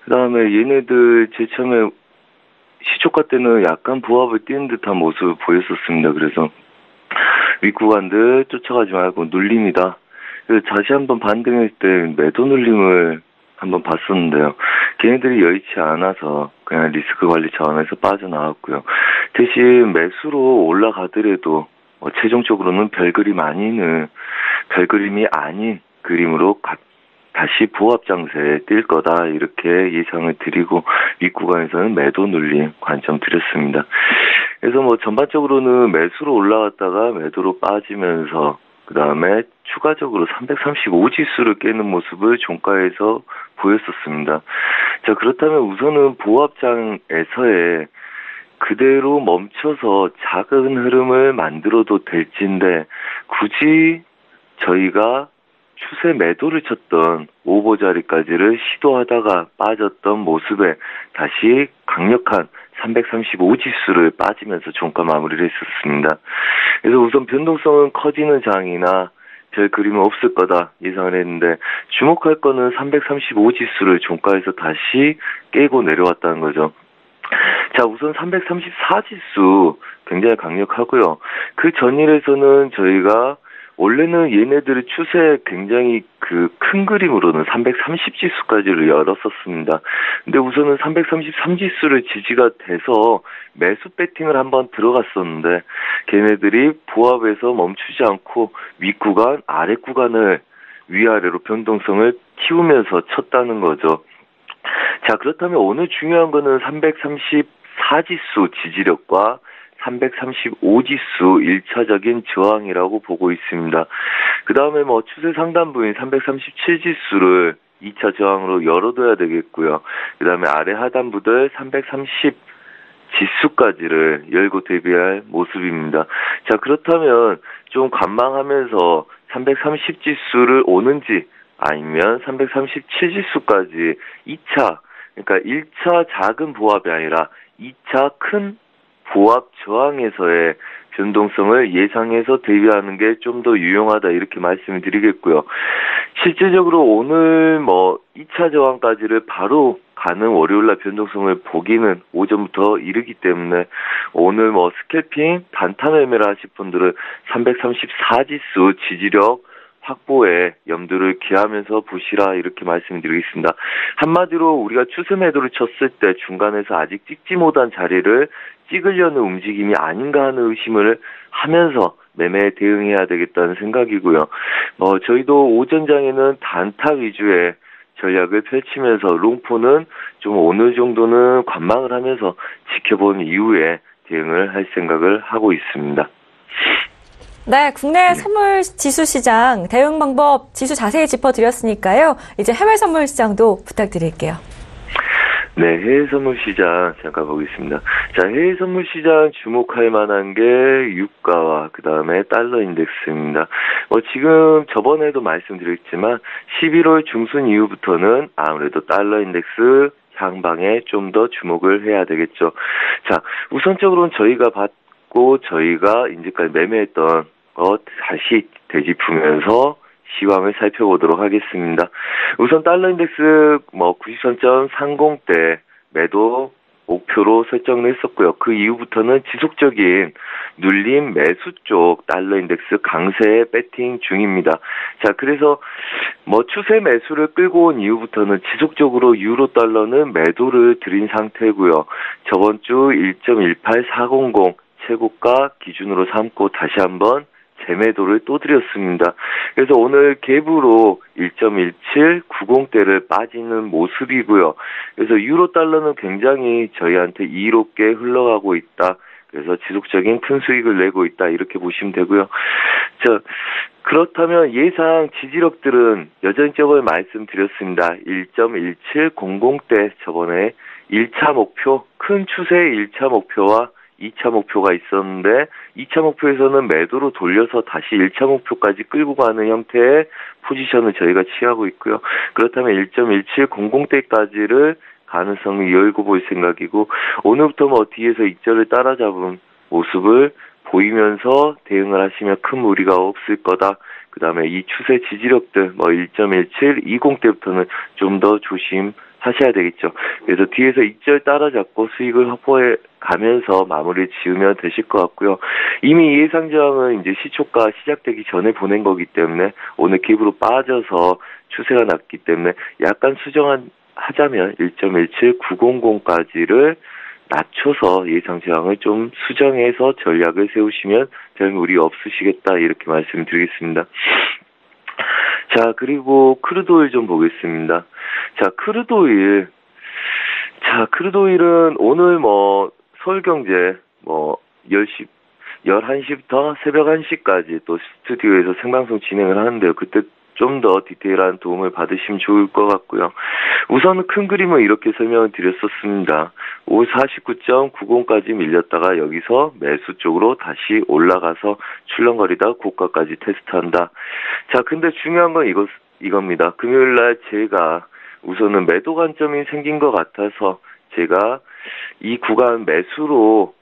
그 다음에 얘네들 제일 처음에 시초가 때는 약간 부합을 띄는 듯한 모습을 보였었습니다. 그래서 윗구간들 쫓아가지 말고 눌림이다. 그래서 다시 한번 반등했을 때 매도 눌림을 한번 봤었는데요. 걔네들이 여의치 않아서 그냥 리스크 관리 차원에서 빠져나왔고요. 대신 매수로 올라가더라도 최종적으로는 별그림이 아닌 그림으로 다시 부합 장세에 뛸 거다 이렇게 예상을 드리고 윗구간에서는 매도 눌림 관점 드렸습니다. 그래서 전반적으로는 매수로 올라갔다가 매도로 빠지면서 그 다음에 추가적으로 335지수를 깨는 모습을 종가에서 보였었습니다. 자, 그렇다면 우선은 부합장에서의 그대로 멈춰서 작은 흐름을 만들어도 될진데 굳이 저희가 추세 매도를 쳤던 오버 자리까지를 시도하다가 빠졌던 모습에 다시 강력한 335지수를 빠지면서 종가 마무리를 했었습니다. 그래서 우선 변동성은 커지는 장이나 별 그림은 없을 거다 예상을 했는데 주목할 거는 335지수를 종가에서 다시 깨고 내려왔다는 거죠. 자, 우선 334지수 굉장히 강력하고요. 그 전일에서는 저희가 원래는 얘네들의 추세 굉장히 큰 그림으로는 330지수까지를 열었었습니다. 근데 우선은 333지수를 지지가 돼서 매수 배팅을 한번 들어갔었는데 걔네들이 부합에서 멈추지 않고 윗구간, 아랫구간을 위아래로 변동성을 키우면서 쳤다는 거죠. 자, 그렇다면 오늘 중요한 거는 334지수 지지력과 335지수 1차적인 저항이라고 보고 있습니다. 그 다음에 추세 상단부인 337지수를 2차 저항으로 열어둬야 되겠고요. 그 다음에 아래 하단부들 330지수까지를 열고 대비할 모습입니다. 자, 그렇다면 좀 관망하면서 330지수를 오는지 아니면 337지수까지 2차, 그러니까 1차 작은 부합이 아니라 2차 큰 부합 저항에서의 변동성을 예상해서 대비하는 게 좀 더 유용하다 이렇게 말씀을 드리겠고요. 실제적으로 오늘 2차 저항까지를 바로 가는 월요일날 변동성을 보기는 오전부터 이르기 때문에 오늘 스캘핑 단타 매매를 하실 분들은 334지수 지지력 확보에 염두를 기하면서 보시라 이렇게 말씀드리겠습니다. 한마디로 우리가 추세 매도를 쳤을 때 중간에서 아직 찍지 못한 자리를 찍으려는 움직임이 아닌가 하는 의심을 하면서 매매에 대응해야 되겠다는 생각이고요. 저희도 오전장에는 단타 위주의 전략을 펼치면서 롱포는 좀 어느 정도는 관망을 하면서 지켜본 이후에 대응을 할 생각을 하고 있습니다. 네, 국내 선물 지수 시장 대응 방법 지수 자세히 짚어드렸으니까요. 이제 해외 선물 시장도 부탁드릴게요. 네, 해외 선물 시장 잠깐 보겠습니다. 자, 해외 선물 시장 주목할 만한 게 유가와 그다음에 달러 인덱스입니다. 지금 저번에도 말씀드렸지만 11월 중순 이후부터는 아무래도 달러 인덱스 향방에 좀 더 주목을 해야 되겠죠. 자, 우선적으로는 저희가 이제까지 매매했던 것 다시 되짚으면서 시황을 살펴보도록 하겠습니다. 우선 달러 인덱스 93.30대 매도 목표로 설정을 했었고요. 그 이후부터는 지속적인 눌림 매수 쪽 달러 인덱스 강세 배팅 중입니다. 자, 그래서 추세 매수를 끌고 온 이후부터는 지속적으로 유로 달러는 매도를 드린 상태고요. 저번 주 1.18400 최고가 기준으로 삼고 다시 한번 재매도를 또 드렸습니다. 그래서 오늘 갭으로 1.1790대를 빠지는 모습이고요. 그래서 유로 달러는 굉장히 저희한테 이롭게 흘러가고 있다. 그래서 지속적인 큰 수익을 내고 있다. 이렇게 보시면 되고요. 자, 그렇다면 예상 지지력들은 여전히 저번에 말씀드렸습니다. 1.1700대 저번에 1차 목표, 큰 추세의 1차 목표와 2차 목표가 있었는데 2차 목표에서는 매도로 돌려서 다시 1차 목표까지 끌고 가는 형태의 포지션을 저희가 취하고 있고요. 그렇다면 1.1700대까지를 가능성을 열고 볼 생각이고 오늘부터 뒤에서 익절을 따라잡은 모습을 보이면서 대응을 하시면 큰 무리가 없을 거다. 그 다음에 이 추세 지지력들 1.1720대부터는 좀 더 조심하셔야 되겠죠. 그래서 뒤에서 익절 따라잡고 수익을 확보해 가면서 마무리 지으면 되실 것 같고요. 이미 예상 저항은 이제 시초가 시작되기 전에 보낸 거기 때문에 오늘 갭으로 빠져서 추세가 났기 때문에 약간 하자면 1.17900까지를 낮춰서 예상 저항을 좀 수정해서 전략을 세우시면 별 무리 없으시겠다 이렇게 말씀드리겠습니다. 자, 그리고 크루드오일 좀 보겠습니다. 자, 크루드오일은 오늘 서울경제 11시부터 새벽 1시까지 또 스튜디오에서 생방송 진행을 하는데요. 그때 좀 더 디테일한 도움을 받으시면 좋을 것 같고요. 우선은 큰 그림을 이렇게 설명을 드렸었습니다. 49.90까지 밀렸다가 여기서 매수 쪽으로 다시 올라가서 출렁거리다 고가까지 테스트한다. 자, 근데 중요한 건 이겁니다. 금요일날 제가 우선은 매도 관점이 생긴 것 같아서 제가 이 구간 매수로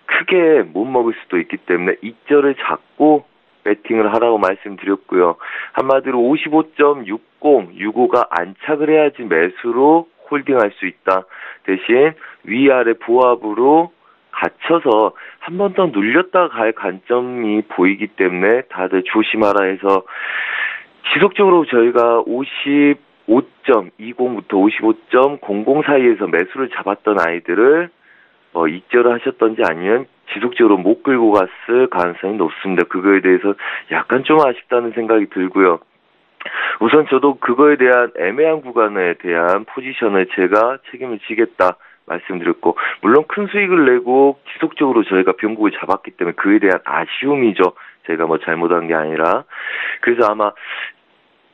크게 못 먹을 수도 있기 때문에 익절을 잡고 배팅을 하라고 말씀드렸고요. 한마디로 55.65가 안착을 해야지 매수로 홀딩할 수 있다. 대신 위아래 보합으로 갇혀서 한 번 더 눌렸다 갈 관점이 보이기 때문에 다들 조심하라 해서 지속적으로 저희가 55.20부터 55.00 사이에서 매수를 잡았던 아이들을 익절을 하셨던지 아니면 지속적으로 못 끌고 갔을 가능성이 높습니다. 그거에 대해서 약간 좀 아쉽다는 생각이 들고요. 우선 저도 그거에 대한 애매한 구간에 대한 포지션을 제가 책임을 지겠다 말씀드렸고, 물론 큰 수익을 내고 지속적으로 저희가 변곡을 잡았기 때문에 그에 대한 아쉬움이죠. 제가 잘못한 게 아니라. 그래서 아마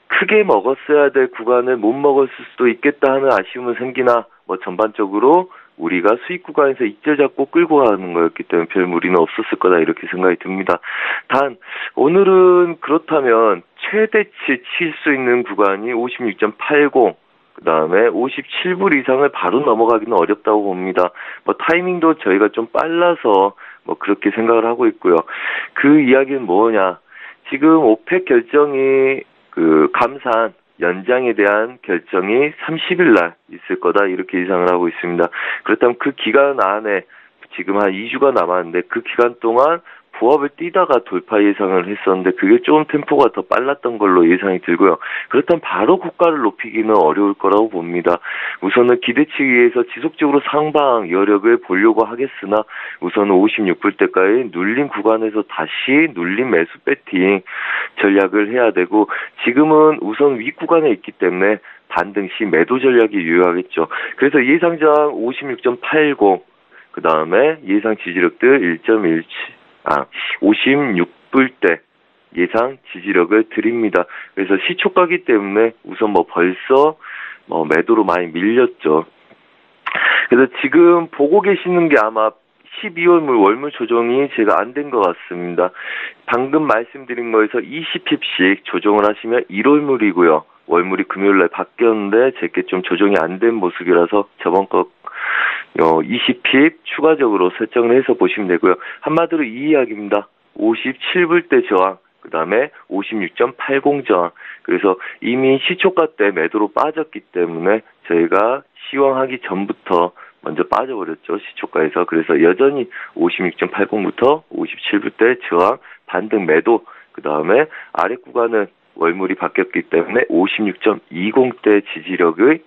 크게 먹었어야 될 구간을 못 먹었을 수도 있겠다 하는 아쉬움은 생기나 전반적으로 우리가 수익 구간에서 익절 잡고 끌고 가는 거였기 때문에 별 무리는 없었을 거다 이렇게 생각이 듭니다. 단 오늘은 그렇다면 최대치 칠 수 있는 구간이 56.80 그다음에 57불 이상을 바로 넘어가기는 어렵다고 봅니다. 타이밍도 저희가 좀 빨라서 그렇게 생각을 하고 있고요. 그 이야기는 뭐냐? 지금 오펙 결정이 감산 연장에 대한 결정이 30일 날 있을 거다 이렇게 예상을 하고 있습니다. 그렇다면 그 기간 안에 지금 한 2주가 남았는데 그 기간 동안 부합을 뛰다가 돌파 예상을 했었는데 그게 조금 템포가 더 빨랐던 걸로 예상이 들고요. 그렇다면 바로 고가를 높이기는 어려울 거라고 봅니다. 우선은 기대치에서 지속적으로 상방 여력을 보려고 하겠으나 우선은 56불대까지 눌린 구간에서 다시 눌린 매수 배팅 전략을 해야 되고, 지금은 우선 윗 구간에 있기 때문에 반등 시 매도 전략이 유효하겠죠. 그래서 예상 저항 56.80 그 다음에 예상 지지력들 56불대 예상 지지력을 드립니다. 그래서 시초가기 때문에 우선 벌써 매도로 많이 밀렸죠. 그래서 지금 보고 계시는 게 아마 12월물 월물 조정이 제가 안 된 것 같습니다. 방금 말씀드린 거에서 20핍씩 조정을 하시면 1월물이고요. 월물이 금요일날 바뀌었는데 제게 좀 조정이 안 된 모습이라서 저번 거 20핍 추가적으로 설정을 해서 보시면 되고요. 한마디로 이 이야기입니다. 57불 대 저항, 그 다음에 56.80 저항. 그래서 이미 시초가 때 매도로 빠졌기 때문에 저희가 시황하기 전부터 먼저 빠져버렸죠. 시초가에서. 그래서 여전히 56.80부터 57불 대 저항, 반등 매도, 그 다음에 아래 구간은 월물이 바뀌었기 때문에 56.20대 지지력의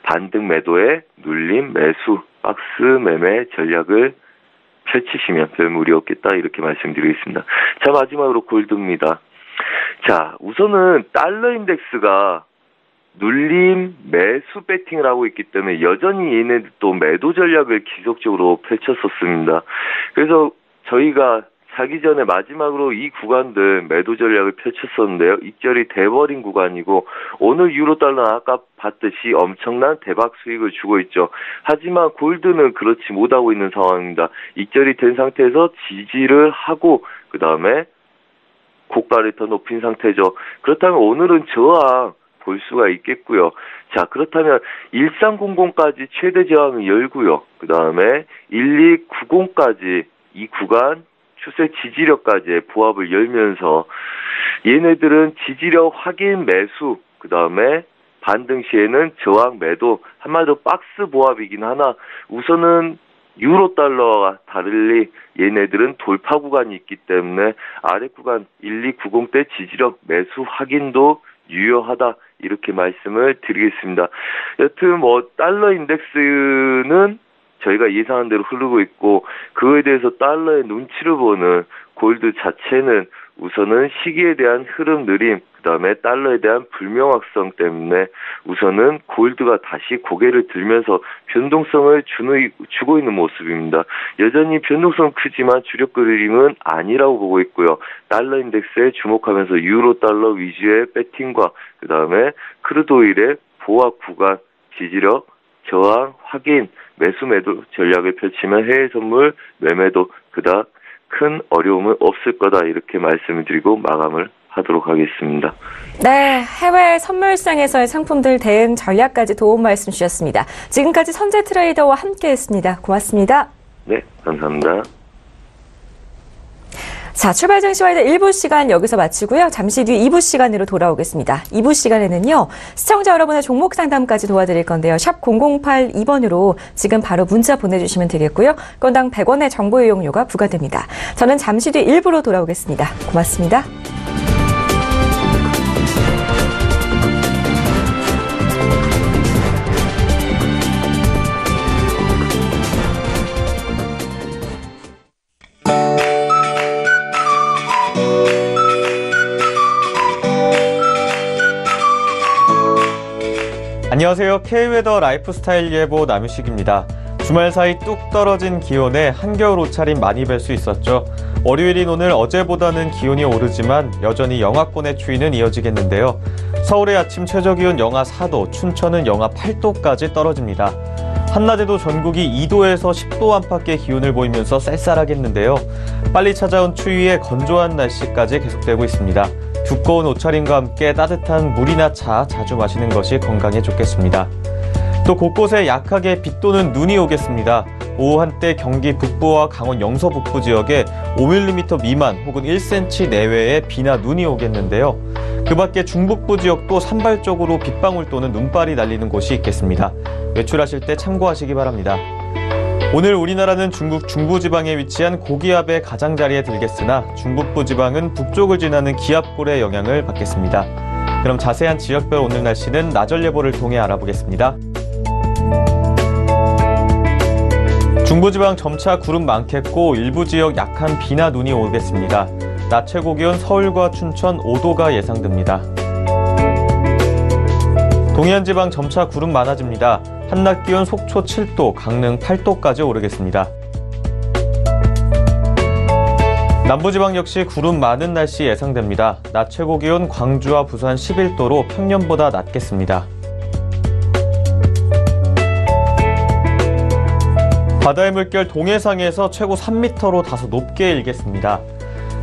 반등 매도에 눌림 매수, 박스 매매 전략을 펼치시면 별 무리 없겠다 이렇게 말씀드리겠습니다. 자, 마지막으로 골드입니다. 자, 우선은 달러 인덱스가 눌림 매수 배팅을 하고 있기 때문에 여전히 얘네들 또 매도 전략을 지속적으로 펼쳤었습니다. 그래서 저희가 자기 전에 마지막으로 이 구간들 매도 전략을 펼쳤었는데요. 익절이 돼버린 구간이고 오늘 유로달러는 아까 봤듯이 엄청난 대박 수익을 주고 있죠. 하지만 골드는 그렇지 못하고 있는 상황입니다. 익절이 된 상태에서 지지를 하고 그 다음에 고가를 더 높인 상태죠. 그렇다면 오늘은 저항 볼 수가 있겠고요. 자, 그렇다면 1300까지 최대 저항을 열고요. 그 다음에 1290까지 이 구간 추세 지지력까지의 부합을 열면서 얘네들은 지지력 확인 매수, 그 다음에 반등 시에는 저항 매도, 한마디로 박스 보합이긴 하나 우선은 유로달러와 다르리 얘네들은 돌파 구간이 있기 때문에 아래 구간 1290대 지지력 매수 확인도 유효하다 이렇게 말씀을 드리겠습니다. 여튼 달러 인덱스는 저희가 예상한 대로 흐르고 있고 그거에 대해서 달러의 눈치를 보는 골드 자체는 우선은 시기에 대한 흐름 느림, 그 다음에 달러에 대한 불명확성 때문에 우선은 골드가 다시 고개를 들면서 변동성을 주고 있는 모습입니다. 여전히 변동성 크지만 주력 그림은 아니라고 보고 있고요. 달러 인덱스에 주목하면서 유로 달러 위주의 배팅과 그 다음에 크루드 오일의 보합 구간 지지력 저항 확인 매수 매도 전략을 펼치면 해외 선물 매매도 그닥 큰 어려움은 없을 거다 이렇게 말씀을 드리고 마감을 하도록 하겠습니다. 네, 해외 선물상에서의 상품들 대응 전략까지 도움 말씀 주셨습니다. 지금까지 선재 트레이더와 함께했습니다. 고맙습니다. 네, 감사합니다. 자, 출발 증시와의 1부 시간 여기서 마치고요. 잠시 뒤 2부 시간으로 돌아오겠습니다. 2부 시간에는요. 시청자 여러분의 종목 상담까지 도와드릴 건데요. 샵 0082번으로 지금 바로 문자 보내주시면 되겠고요. 건당 100원의 정보 이용료가 부과됩니다. 저는 잠시 뒤 1부로 돌아오겠습니다. 고맙습니다. 안녕하세요. K웨더 라이프스타일 예보 남유식입니다. 주말 사이 뚝 떨어진 기온에 한겨울 옷차림 많이 뵐 수 있었죠. 월요일인 오늘 어제보다는 기온이 오르지만 여전히 영하권의 추위는 이어지겠는데요. 서울의 아침 최저기온 영하 4도, 춘천은 영하 8도까지 떨어집니다. 한낮에도 전국이 2도에서 10도 안팎의 기온을 보이면서 쌀쌀하겠는데요. 빨리 찾아온 추위에 건조한 날씨까지 계속되고 있습니다. 두꺼운 옷차림과 함께 따뜻한 물이나 차 자주 마시는 것이 건강에 좋겠습니다. 또 곳곳에 약하게 비 또는 눈이 오겠습니다. 오후 한때 경기 북부와 강원 영서 북부 지역에 5mm 미만 혹은 1cm 내외의 비나 눈이 오겠는데요. 그 밖에 중북부 지역도 산발적으로 빗방울 또는 눈발이 날리는 곳이 있겠습니다. 외출하실 때 참고하시기 바랍니다. 오늘 우리나라는 중국 중부지방에 위치한 고기압의 가장자리에 들겠으나 중북부 지방은 북쪽을 지나는 기압골의 영향을 받겠습니다. 그럼 자세한 지역별 오늘 날씨는 나절 예보를 통해 알아보겠습니다. 중부지방 점차 구름 많겠고 일부 지역 약한 비나 눈이 오겠습니다. 낮 최고 기온 서울과 춘천 5도가 예상됩니다. 동해안지방 점차 구름 많아집니다. 한낮 기온 속초 7도, 강릉 8도까지 오르겠습니다. 남부지방 역시 구름 많은 날씨 예상됩니다. 낮 최고 기온 광주와 부산 11도로 평년보다 낮겠습니다. 바다의 물결 동해상에서 최고 3m로 다소 높게 일겠습니다.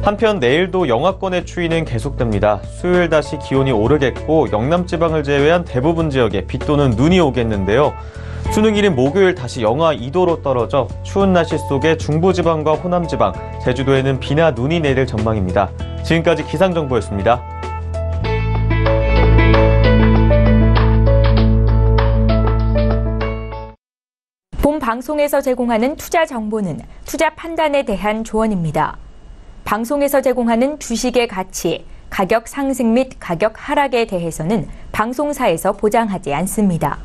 한편 내일도 영하권의 추위는 계속됩니다. 수요일 다시 기온이 오르겠고 영남지방을 제외한 대부분 지역에 비 또는 눈이 오겠는데요. 수능일인 목요일 다시 영하 2도로 떨어져 추운 날씨 속에 중부지방과 호남지방, 제주도에는 비나 눈이 내릴 전망입니다. 지금까지 기상정보였습니다. 본 방송에서 제공하는 투자 정보는 투자 판단에 대한 조언입니다. 방송에서 제공하는 주식의 가치, 가격 상승 및 가격 하락에 대해서는 방송사에서 보장하지 않습니다.